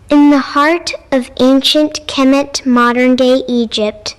In the heart of ancient Kemet modern-day Egypt,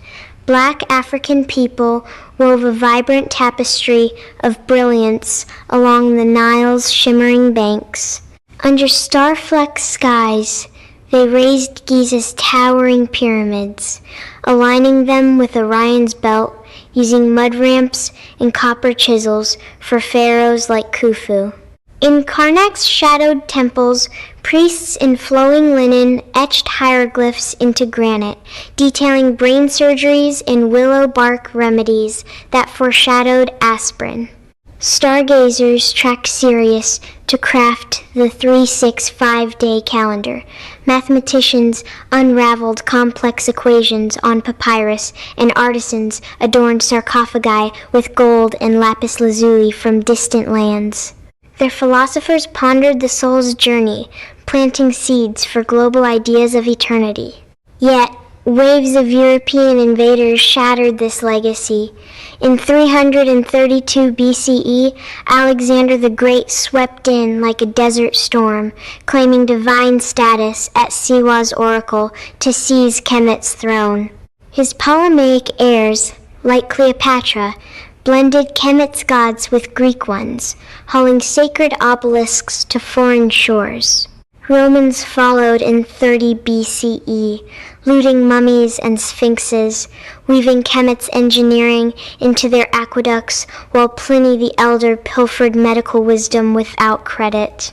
Black African people wove a vibrant tapestry of brilliance along the Nile's shimmering banks. Under star-flecked skies, they raised Giza's towering pyramids, aligning them with Orion's belt, using mud ramps and copper chisels for pharaohs like Khufu. In Karnak's shadowed temples, priests in flowing linen etched hieroglyphs into granite, detailing brain surgeries and willow bark remedies that foreshadowed aspirin. Stargazers tracked Sirius to craft the 365-day calendar. Mathematicians unraveled complex equations on papyrus, and artisans adorned sarcophagi with gold and lapis lazuli from distant lands. Their philosophers pondered the soul's journey, planting seeds for global ideas of eternity. Yet, waves of European invaders shattered this legacy. In 332 BCE, Alexander the Great swept in like a desert storm, claiming divine status at Siwa's oracle to seize Kemet's throne. His Ptolemaic heirs, like Cleopatra, blended Kemet's gods with Greek ones, hauling sacred obelisks to foreign shores. Romans followed in 30 BCE, looting mummies and sphinxes, weaving Kemet's engineering into their aqueducts, while Pliny the Elder pilfered medical wisdom without credit.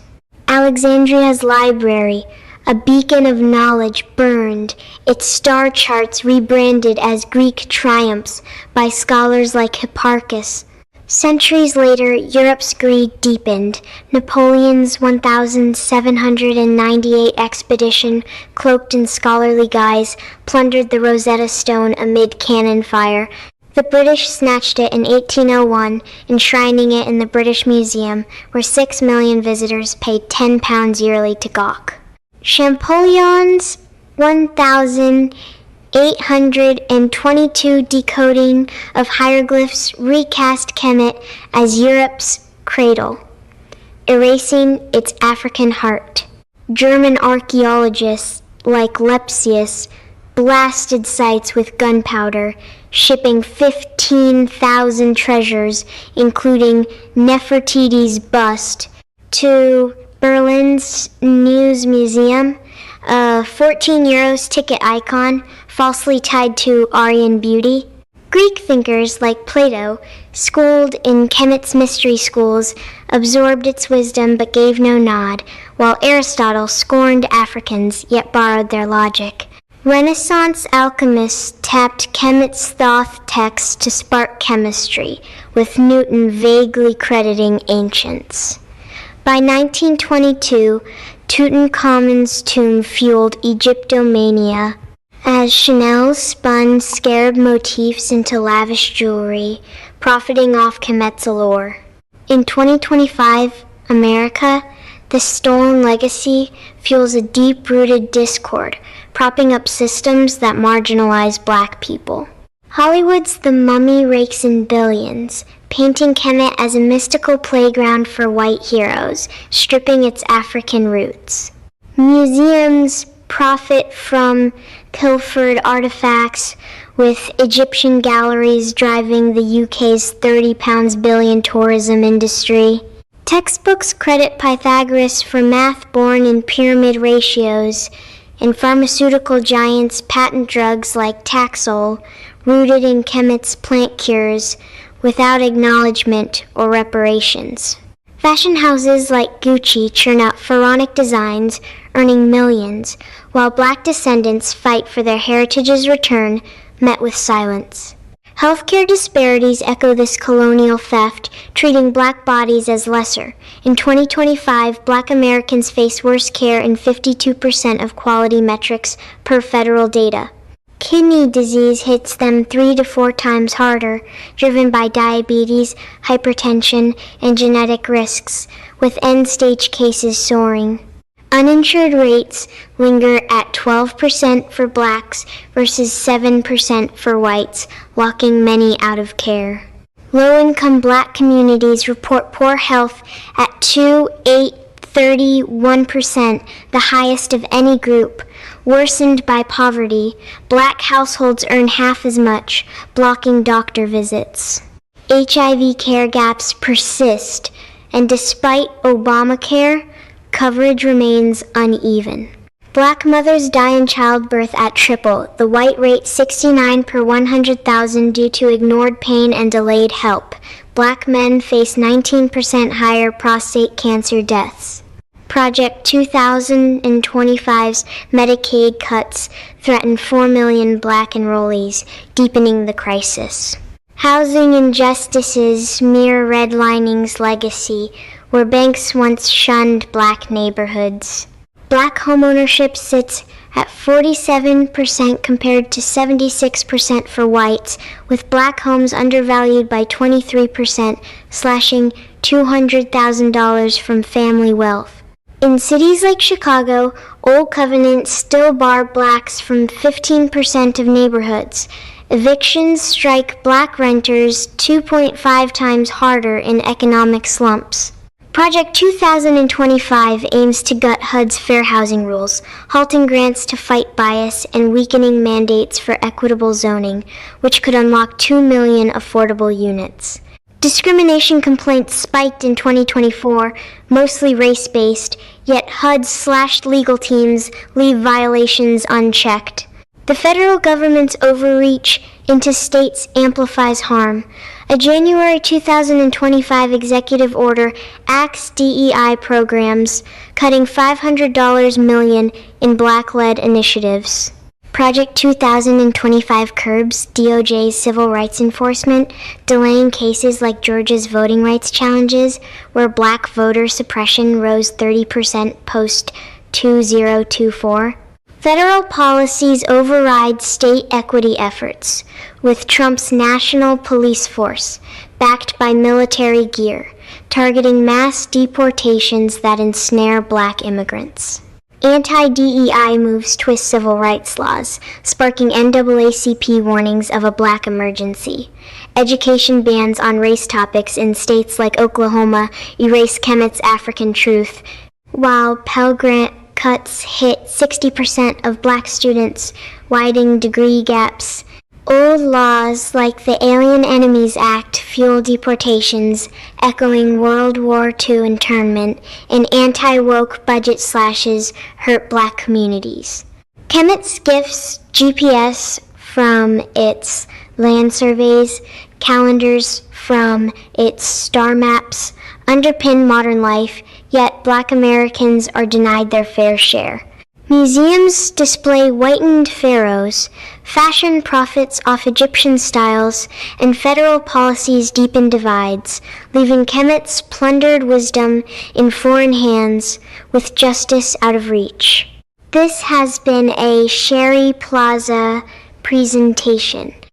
Alexandria's library, a beacon of knowledge, burned, its star charts rebranded as Greek triumphs by scholars like Hipparchus. Centuries later, Europe's greed deepened. Napoleon's 1,798 expedition, cloaked in scholarly guise, plundered the Rosetta Stone amid cannon fire. The British snatched it in 1801, enshrining it in the British Museum, where 6 million visitors paid £10 yearly to gawk. Champollion's 1,822 decoding of hieroglyphs recast Kemet as Europe's cradle, erasing its African heart. German archaeologists like Lepsius blasted sites with gunpowder, shipping 15,000 treasures, including Nefertiti's bust, to Berlin's News Museum, a €14 ticket icon falsely tied to Aryan beauty. Greek thinkers like Plato, schooled in Kemet's mystery schools, absorbed its wisdom but gave no nod, while Aristotle scorned Africans yet borrowed their logic. Renaissance alchemists tapped Kemet's Thoth texts to spark chemistry, with Newton vaguely crediting ancients. By 1922, Tutankhamun's tomb fueled Egyptomania as Chanel spun scarab motifs into lavish jewelry, profiting off Kemet's allure. In 2025, America, the stolen legacy fuels a deep-rooted discord, propping up systems that marginalize Black people. Hollywood's The Mummy rakes in billions, painting Kemet as a mystical playground for white heroes, stripping its African roots. Museums profit from pilfered artifacts, with Egyptian galleries driving the UK's £30 billion tourism industry. Textbooks credit Pythagoras for math born in pyramid ratios, and pharmaceutical giants patent drugs like Taxol, rooted in Kemet's plant cures, without acknowledgement or reparations. Fashion houses like Gucci churn out pharaonic designs, earning millions, while Black descendants fight for their heritage's return, met with silence. Healthcare disparities echo this colonial theft, treating Black bodies as lesser. In 2025, Black Americans face worse care in 52% of quality metrics per federal data. Kidney disease hits them 3 to 4 times harder, driven by diabetes, hypertension, and genetic risks, with end-stage cases soaring. Uninsured rates linger at 12% for Blacks versus 7% for whites, locking many out of care. Low-income Black communities report poor health at 2, 8, 31%, the highest of any group. Worsened by poverty, black households earn half as much, blocking doctor visits. HIV care gaps persist, and despite Obamacare, coverage remains uneven. Black mothers die in childbirth at triple, the white rate 69 per 100,000 due to ignored pain and delayed help. Black men face 19% higher prostate cancer deaths. Project 2025's Medicaid cuts threaten 4 million black enrollees, deepening the crisis. Housing injustices mirror redlining's legacy, where banks once shunned black neighborhoods. Black homeownership sits at 47% compared to 76% for whites, with black homes undervalued by 23%, slashing $200,000 from family wealth. In cities like Chicago, old covenants still bar blacks from 15% of neighborhoods. Evictions strike black renters 2.5 times harder in economic slumps. Project 2025 aims to gut HUD's fair housing rules, halting grants to fight bias and weakening mandates for equitable zoning, which could unlock 2 million affordable units. Discrimination complaints spiked in 2024, mostly race-based, yet HUD's slashed legal teams leave violations unchecked. The federal government's overreach into states amplifies harm. A January 2025 executive order axed DEI programs, cutting $500 million in black-led initiatives. Project 2025 curbs DOJ's civil rights enforcement, delaying cases like Georgia's voting rights challenges, where black voter suppression rose 30% post-2024. Federal policies override state equity efforts, with Trump's national police force, backed by military gear, targeting mass deportations that ensnare black immigrants. Anti-DEI moves twist civil rights laws, sparking NAACP warnings of a black emergency. Education bans on race topics in states like Oklahoma erase Kemet's African truth, while Pell Grant cuts hit 60% of black students, widening degree gaps. Old laws like the Alien Enemies Act fuel deportations, echoing World War II internment, and anti-woke budget slashes hurt black communities. Kemet skips GPS from its land surveys, calendars from its star maps, underpin modern life, yet black Americans are denied their fair share. Museums display whitened pharaohs, fashion profits off Egyptian styles, and federal policies deepen divides, leaving Kemet's plundered wisdom in foreign hands, with justice out of reach. This has been a Sharri Plaza presentation.